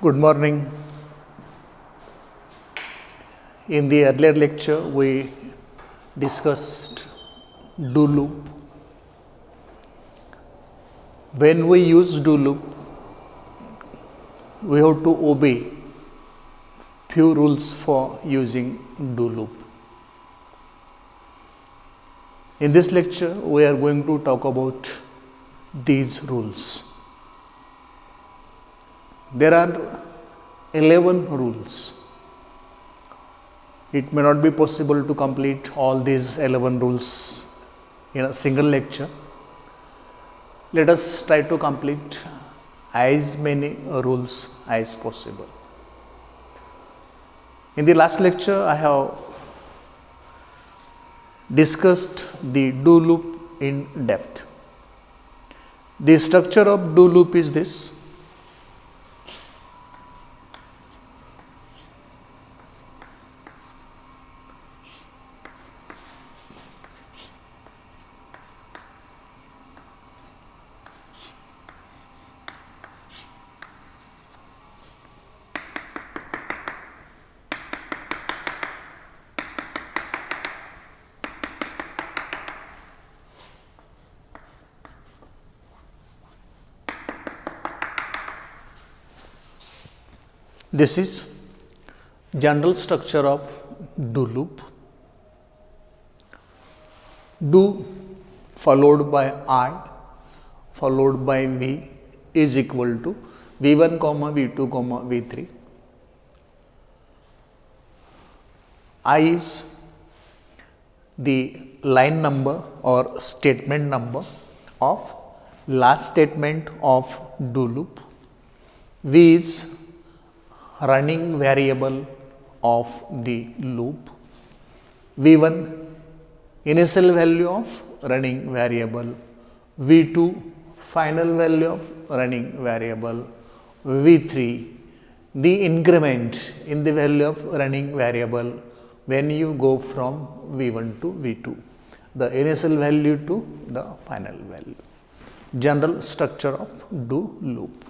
Good morning. In the earlier lecture, we discussed do loop. When we use do loop, we have to obey few rules for using do loop. In this lecture, we are going to talk about these rules. There are 11 rules. It may not be possible to complete all these 11 rules in a single lecture. Let us try to complete as many rules as possible. In the last lecture, I have discussed the do loop in depth. The structure of do loop is this. This is general structure of do loop. Do followed by I followed by V is equal to V1, V2, V3. I is the line number or statement number of last statement of do loop. V is running variable of the loop. V1 initial value of running variable, V2 final value of running variable, V3 the increment in the value of running variable when you go from V1 to V2, the initial value to the final value. General structure of do loop.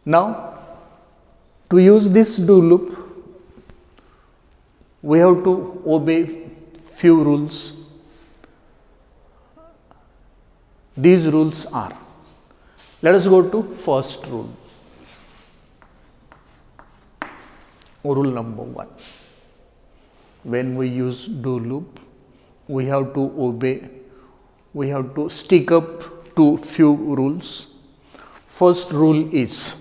Now, to use this do loop, we have to obey few rules. These rules are, let us go to first rule. Rule number 1. When we use do loop, we have to stick up to few rules. First rule is,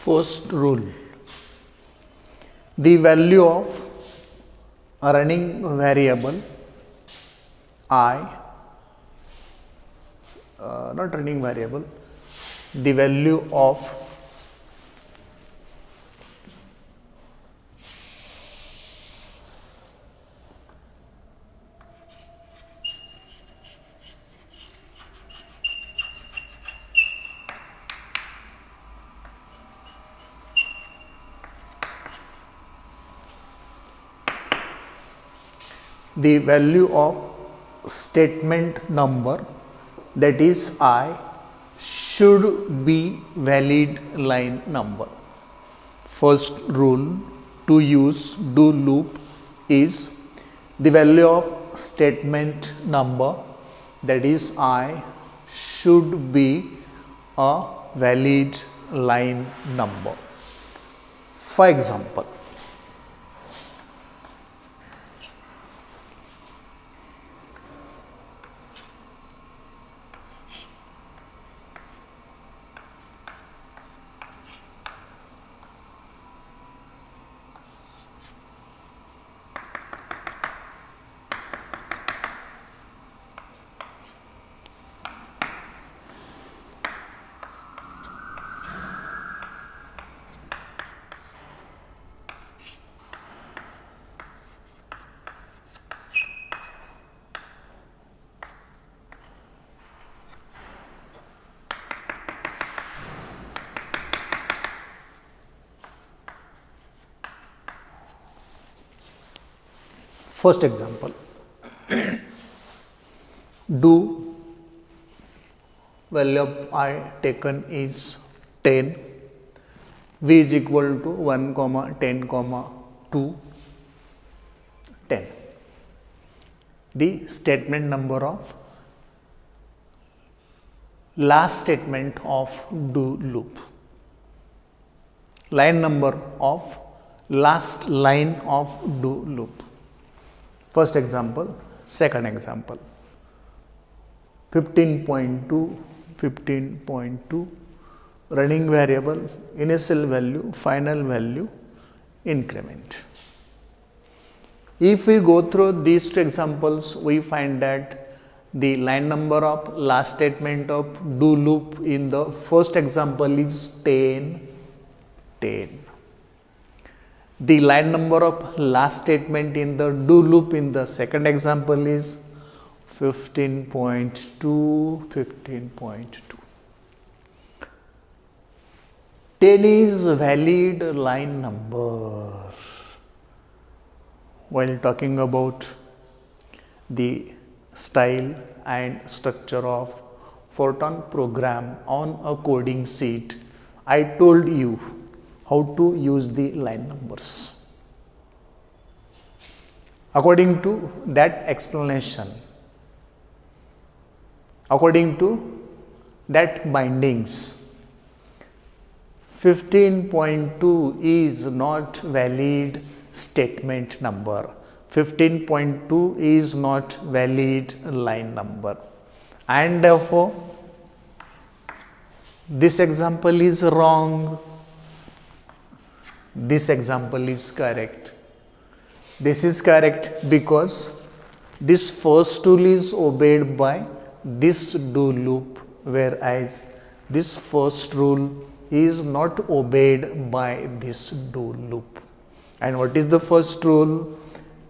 first rule, the value of a running variable I, not running variable, the value of the value of statement number, that is I, should be valid line number. First rule to use do loop is the value of statement number, that is I, should be a valid line number. For example, First example, do value of I taken is 10, v is equal to 1 comma 10 comma 2 10. The statement number of last statement of do loop, line number of last line of do loop. First example, second example, 15.2 15.2 running variable, initial value, final value, increment. If we go through these two examples, we find that the line number of last statement of do loop in the first example is 10 10. The line number of last statement in the do loop in the second example is 15.2 15.2. 10 is valid line number. While talking about the style and structure of Fortran program on a coding sheet, I told you how to use the line numbers. According to that explanation, according to that bindings, 15.2 is not valid statement number. 15.2 is not valid line number, and therefore this example is wrong. This example is correct. This is correct because this first rule is obeyed by this do loop, whereas this first rule is not obeyed by this do loop. And what is the first rule?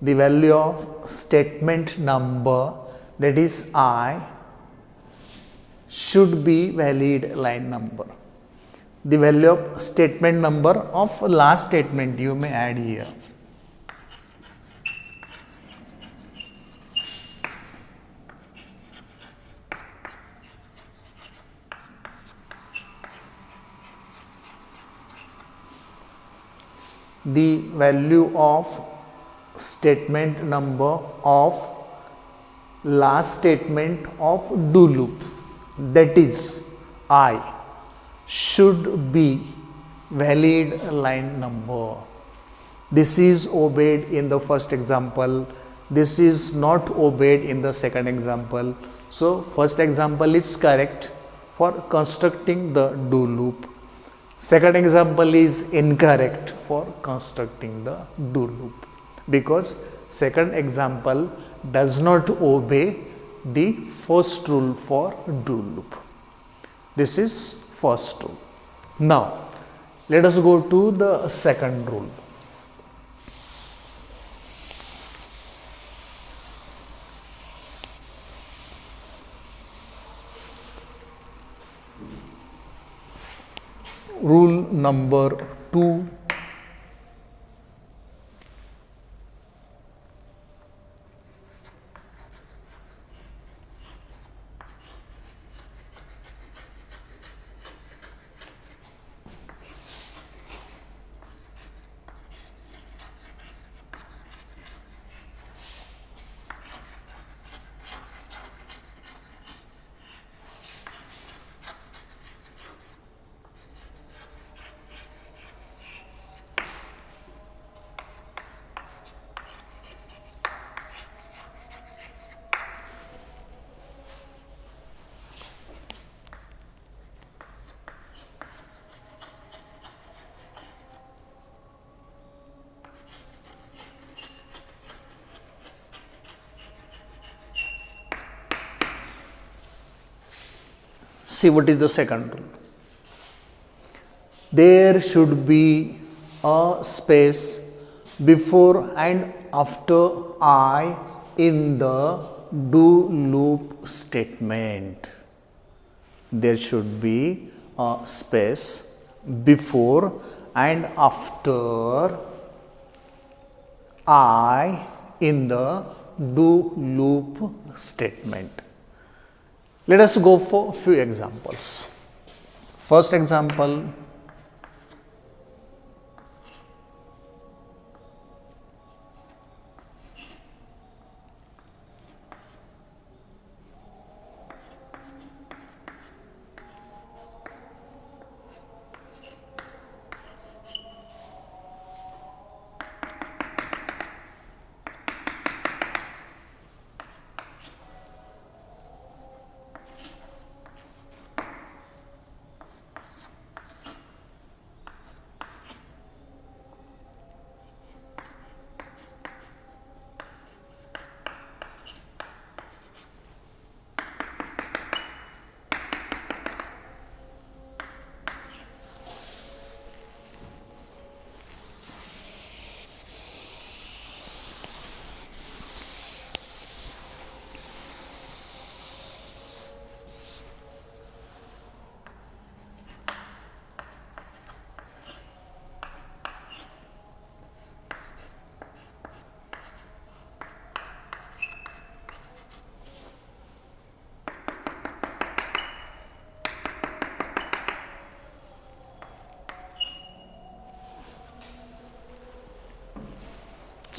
The value of statement number, that is I, should be valid line number. The value of statement number of last statement you may add here. The value of statement number of last statement of do loop, that is I, should be valid line number. This is obeyed in the first example. This is not obeyed in the second example. So first example is correct for constructing the do loop. Second example is incorrect for constructing the do loop, because second example does not obey the first rule for do loop. This is first rule. Now let us go to the second rule. Rule number 2. See what is the second rule. There should be a space before and after I in the do loop statement. There should be a space before and after I in the do loop statement. Let us go for few examples. First example,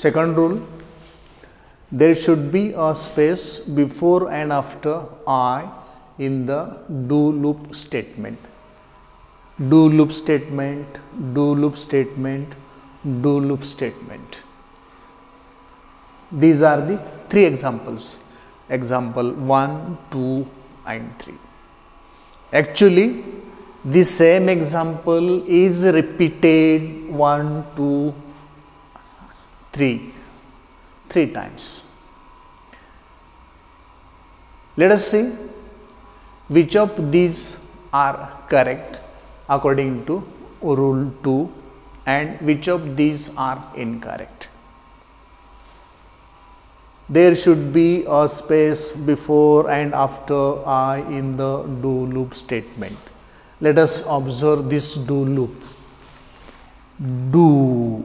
second rule, there should be a space before and after I in the do loop statement. Do loop statement, do loop statement, do loop statement. These are the three examples. Example 1, 2 and 3. Actually, the same example is repeated 1, 2, 3 times. Let us see which of these are correct according to rule 2 and which of these are incorrect. There should be a space before and after I in the do loop statement. Let us observe this do loop. Do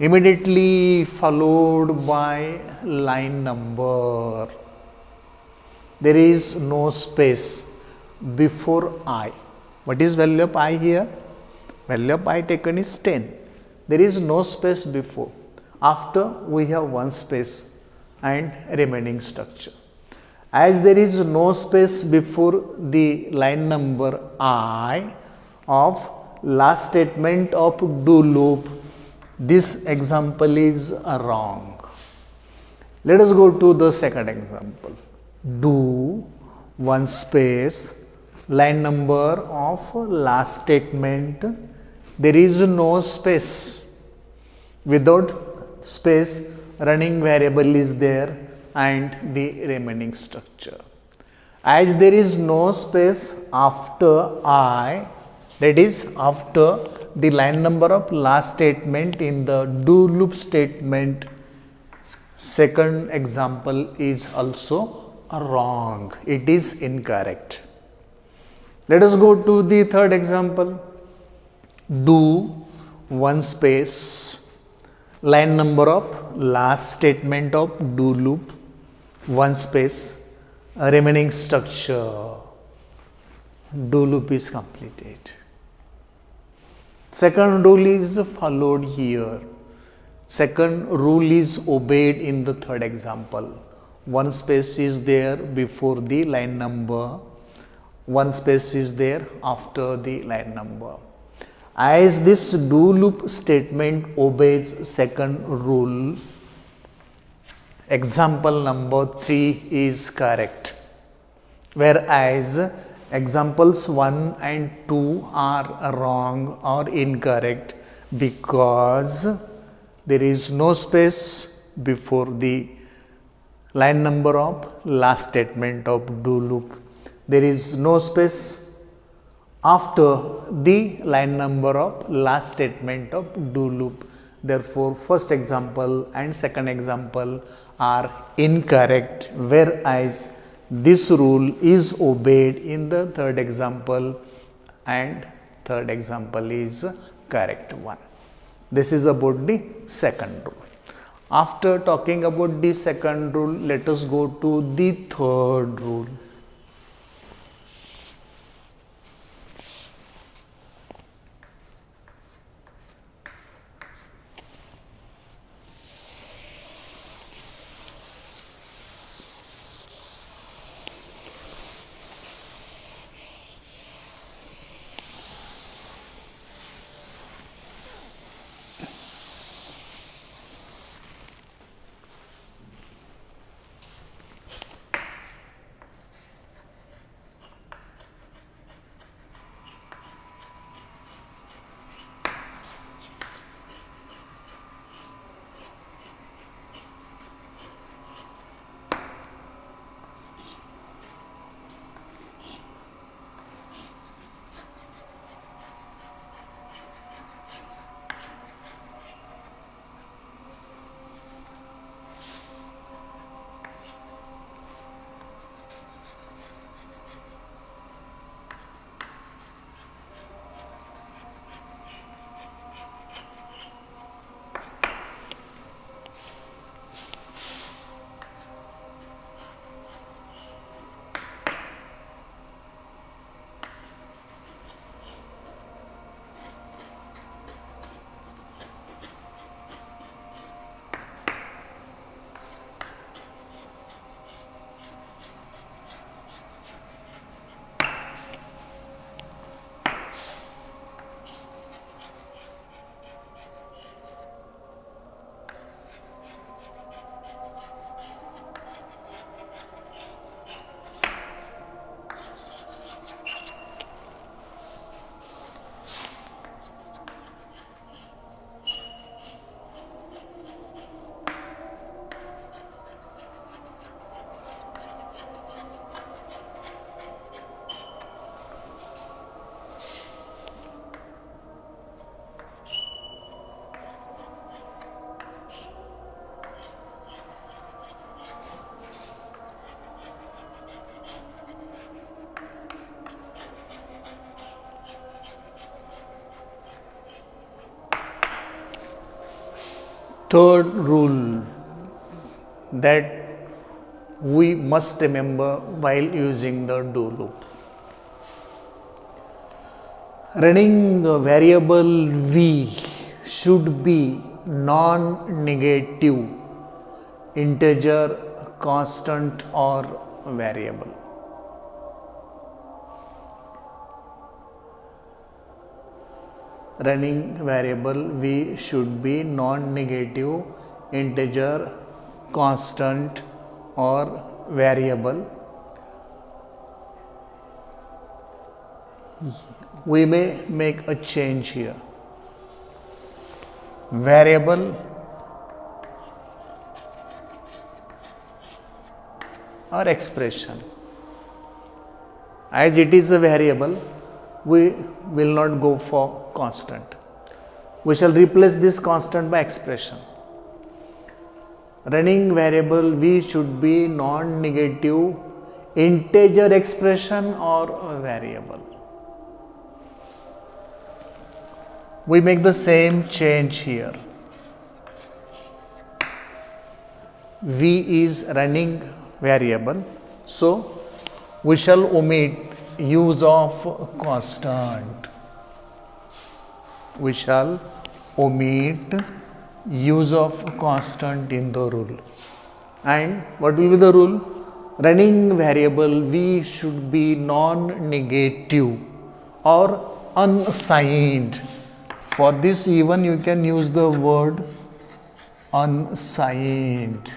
immediately followed by line number. There is no space before I. What is value of I here? Value of I taken is 10. There is no space before. After we have one space and remaining structure. As there is no space before the line number I of last statement of do loop, this example is wrong. Let us go to the second example. Do one space, line number of last statement, there is no space. Without space, running variable is there and the remaining structure. As there is no space after I, that is after the line number of last statement in the do loop statement, second example is also wrong. It is incorrect. Let us go to the third example. Do one space, line number of last statement of do loop, one space, remaining structure, do loop is completed. Second rule is followed here. Second rule is obeyed in the third example. One space is there before the line number, one space is there after the line number. As this do loop statement obeys second rule, example number 3 is correct, whereas examples 1 and 2 are wrong or incorrect because there is no space before the line number of last statement of do loop. There is no space after the line number of last statement of do loop. Therefore, first example and second example are incorrect, whereas this rule is obeyed in the third example and third example is correct one. This is about the second rule. After talking about the second rule, let us go to the third rule. Third rule that we must remember while using the do loop. Running a variable v should be non-negative, integer, constant or variable. Running variable v should be non-negative, integer, constant or variable. We may make a change here. Variable or expression. As it is a variable, we will not go for constant. We shall replace this constant by expression. Running variable v should be non-negative, integer expression or variable. We make the same change here. V is running variable, so we shall omit use of constant. We shall omit use of constant in the rule. And what will be the rule? Running variable v should be non-negative or unsigned. For this even you can use the word unsigned.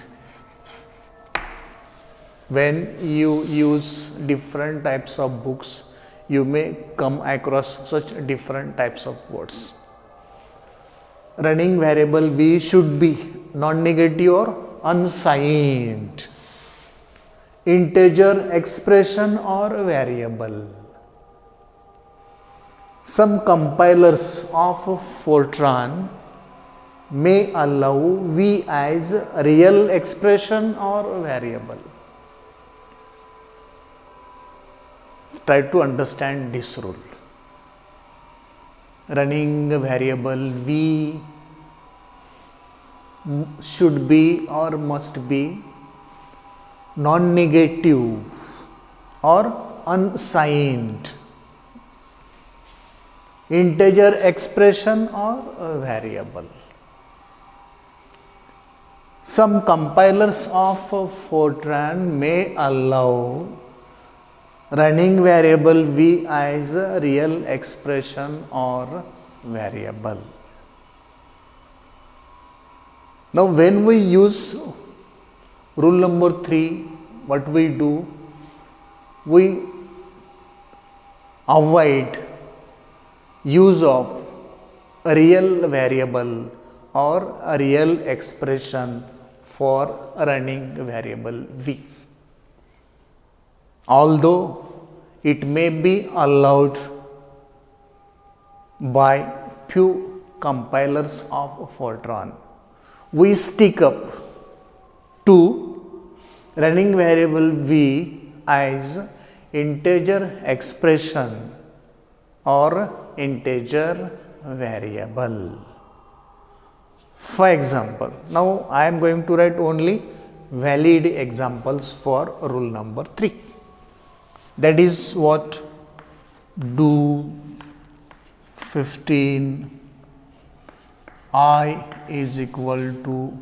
When you use different types of books, you may come across such different types of words. Running variable v should be non-negative or unsigned, integer, expression or variable. Some compilers of Fortran may allow v as real expression or variable. Try to understand this rule. Running variable v should be or must be non-negative or unsigned, integer expression or a variable. Some compilers of Fortran may allow running variable v as a real expression or variable. Now, when we use rule number 3, what we do? We avoid use of a real variable or a real expression for running variable v. Although it may be allowed by few compilers of Fortran, we stick up to running variable v as integer expression or integer variable. For example, now I am going to write only valid examples for rule number 3. That is what? Do 15 I is equal to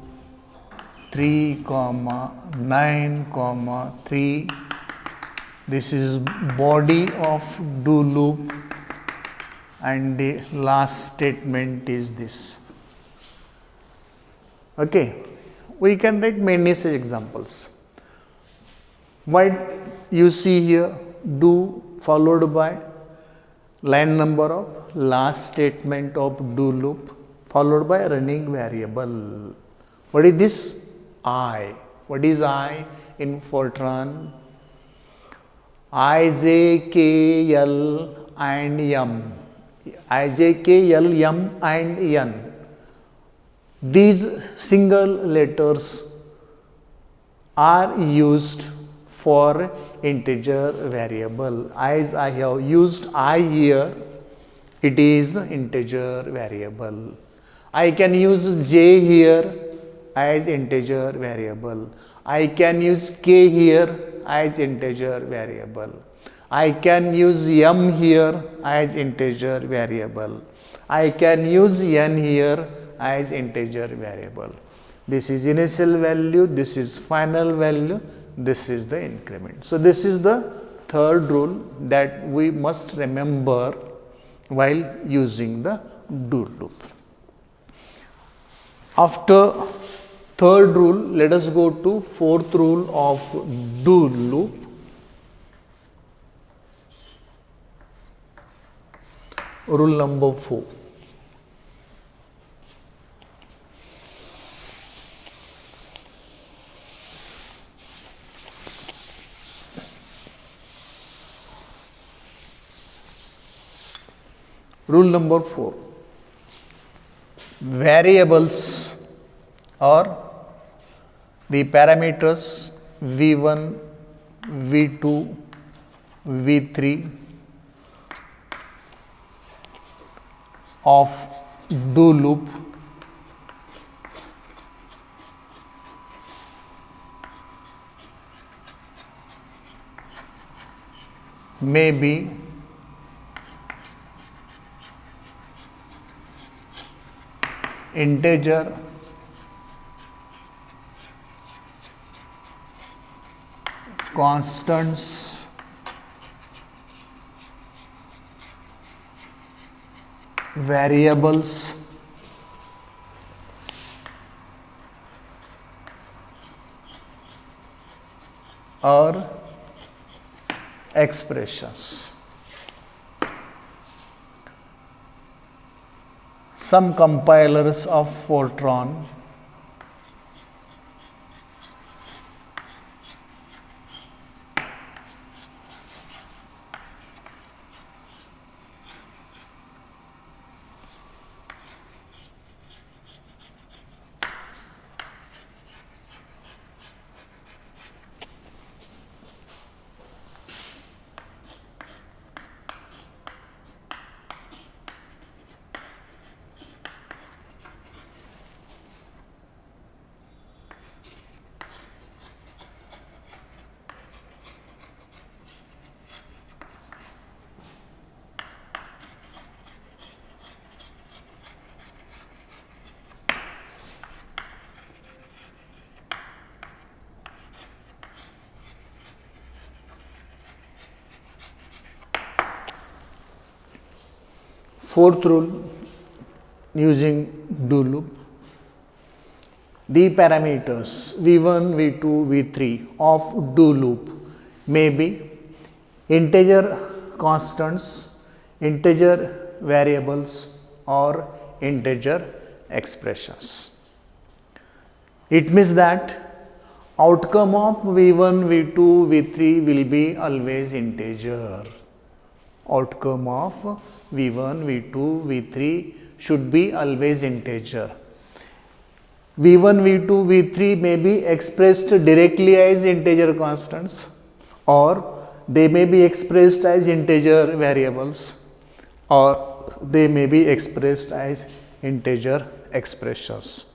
3 comma 9 comma 3. This is body of do loop and the last statement is this. Okay, we can write many such examples. What you see here, do followed by line number of last statement of do loop followed by running variable. What is this? I. What is I in Fortran? I, J, K, L and M. I, J, K, L, M and N. These single letters are used for integer variable. As I have used I here, it is integer variable. I can use J here as integer variable. I can use K here as integer variable. I can use M here as integer variable. I can use N here as integer variable. This is initial value, this is final value, this is the increment. So, this is the third rule that we must remember while using the do loop. After third rule, let us go to fourth rule of do loop. Rule number 4. Rule number 4. Variables or the parameters v1, v2, v3 of do loop may be integer, constants, variables, or expressions. Some compilers of Fortran Fourth rule using do loop. The parameters v1, v2, v3 of do loop may be integer constants, integer variables or integer expressions. It means that outcome of v1, v2, v3 will be always integer. Outcome of v1, v2, v3 should be always integer. v1, v2, v3 may be expressed directly as integer constants, or they may be expressed as integer variables, or they may be expressed as integer expressions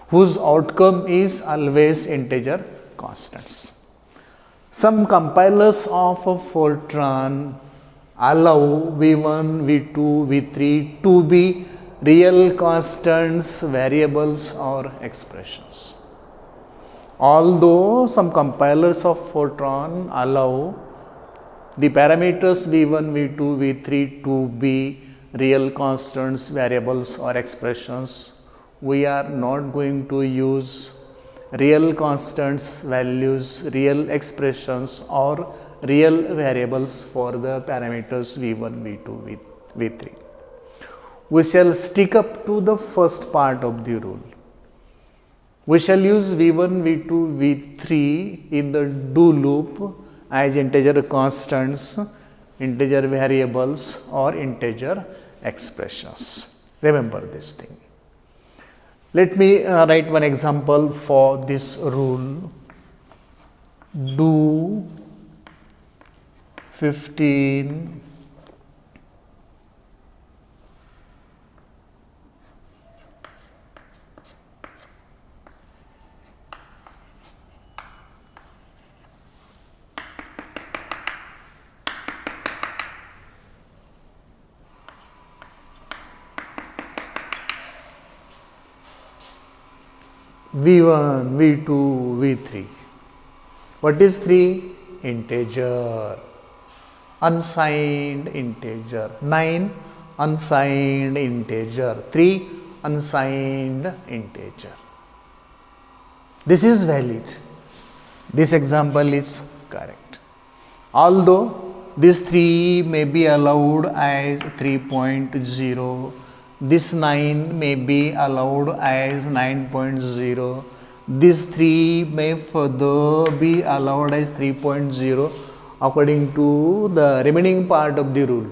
whose outcome is always integer constants. Some compilers of Fortran allow v1, v2, v3 to be real constants, variables or expressions. Although some compilers of Fortran allow the parameters v1, v2, v3 to be real constants, variables or expressions, we are not going to use real constants, values, real expressions or real variables for the parameters v1, v2, v3. We shall stick up to the first part of the rule. We shall use v1, v2, v3 in the do loop as integer constants, integer variables or integer expressions. Remember this thing. Let me write one example for this rule. Do 15 v1, v2, v3. What is 3? Integer, unsigned integer. 9, unsigned integer. 3, unsigned integer. This is valid. This example is correct. Although this 3 may be allowed as 3.0, this 9 may be allowed as 9.0, this 3 may further be allowed as 3.0 according to the remaining part of the rule.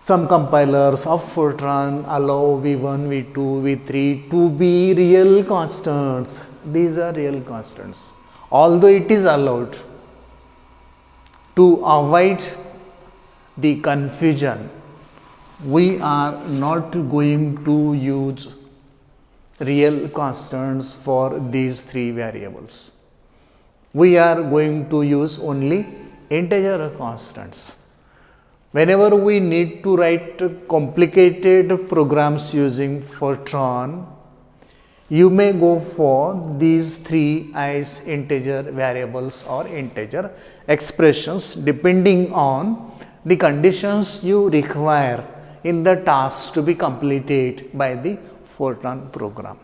Some compilers of Fortran allow v1, v2, v3 to be real constants. These are real constants. Although it is allowed, to avoid the confusion, we are not going to use real constants for these three variables. We are going to use only integer constants. Whenever we need to write complicated programs using Fortran, you may go for these three as integer variables or integer expressions depending on the conditions you require in the task to be completed by the Fortran program.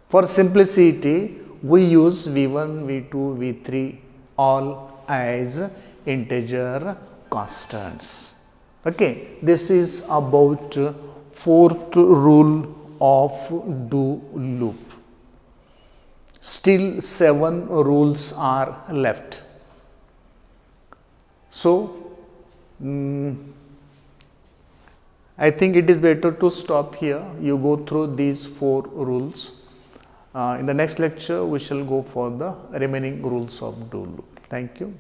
For simplicity, we use v1, v2, v3 all as integer constants. Okay, this is about fourth rule of do loop. Still 7 rules are left. So, I think it is better to stop here. You go through these 4 rules. In the next lecture, we shall go for the remaining rules of do loop. Thank you.